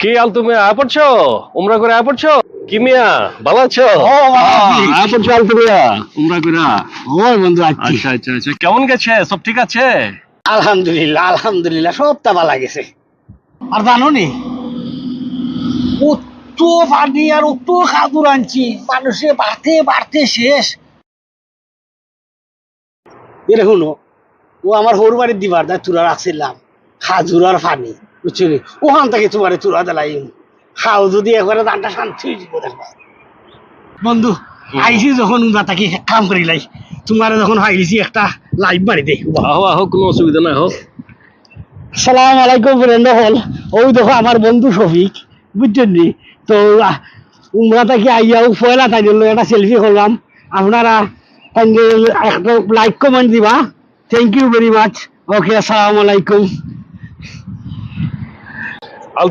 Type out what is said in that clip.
কি আল তুমি আয় পড়ছো উমরা করে আয় পড়ছো কি মিয়া ভালো আছো আয় পড়ছো আল তুমি উমরা করে ওই বন্ধু আছি। আচ্ছা আচ্ছা আচ্ছা কেমন গেছে সব ঠিক আছে আলহামদুলিল্লাহ আলহামদুলিল্লাহ সবটা ভালো গেছে। আর জানো নি অত পানি আর অত খাদুর আনছি মানুষে বাড়তে বাড়তে শেষ। এরে শুনো ও আমার হরু বাড়ির দিবার দা তুরা রাখছিলাম খাজুর আর পানি বুঝছো নি ওখান থেকে তোমার তুরা দিলাই খাও যদি একবারে দানটা শান্তি হয়ে যাবো দেখবা বন্ধু। আইসি যখন উমরা তাকে কাম করি লাই তোমার যখন হাইছি একটা লাইভ বাড়ি দে। আহো আহো কোনো অসুবিধা নাই হোক সালাম আলাইকুম ফ্রেন্ড হল। ওই দেখো আমার বন্ধু শফিক বুঝছেন নি তো উমরা থেকে আইয়াও পয়লা তাই জন্য একটা সেলফি করলাম। আপনারা একটা লাইক কমেন্ট দিবা। Thank you very much. Okay আসসালামু আলাইকুম। আল